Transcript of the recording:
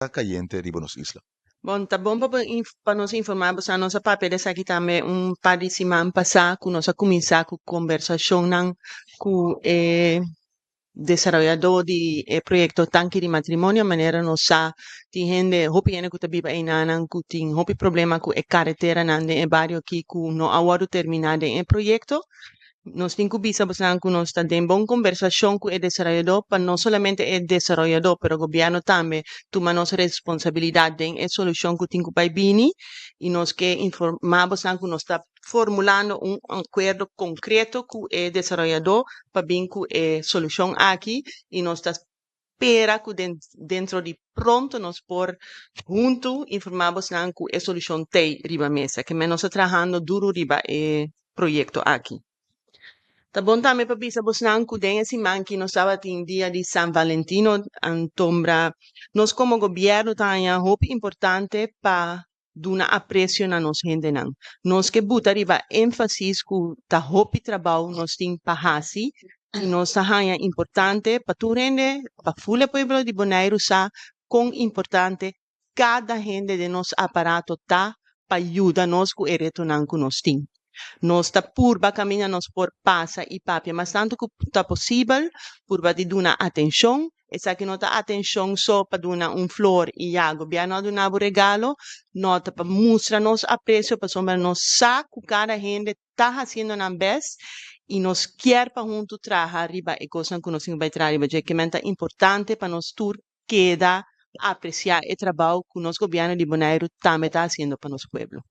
caliente de Buenos Islas. Bom, tá bom para nós informarmos a nossa papel aqui também par de semana passada, que nós começar com conversação com desarrollador de proyecto Tanque de Matrimonio, maneira nós tem gente, hopi ene que tá viva aí nanan, que tem hopi problema com a carretera nande e barrio aqui, que não agora terminado em proyecto. Nós temos que bisa bastante que nós tem boa conversação com o desarrollador, para não somente o desarrollador, pero o governo também toma nossa responsabilidade em a solução que tem que vai bini, e nós que informar bastante que nós está formulando acordo concreto com o desarrollador para vir com a solução aqui, e nós está espera que dentro de pronto nós por junto informar bastante que a solução tem riba mesa, que nós está trabalhando duro riba o projeto aqui. Tá bom também para bisa bosnan kuden esse manque nós estava em dia de San Valentino antombra nós como governo tanya hope importante para duna aprecio na nos gente nan nós que buta riba ênfasis ku ta hope trabalho nós tem pahasi e nós hanya importante para tu rende para fule pueblo de Bonaire sa com importante cada gente de nos aparato tá para ajuda nós ku ereto nan ku nós tem nós tá purba caminha nós por passa e papia, mas tanto que tá possível, purba de duna atenção, essa que nota atenção só para duna flor e água, bia não duna regalo, nota para mostrar nos apreço, para sombra nos saco cada gente tá fazendo na vez e nos quer para junto trabalhar riba e coisa que nós vai trabalhar riba, que é importante para nós tur queda apreciar o trabalho que o nosso governo de Bonaire também está fazendo para nosso povo.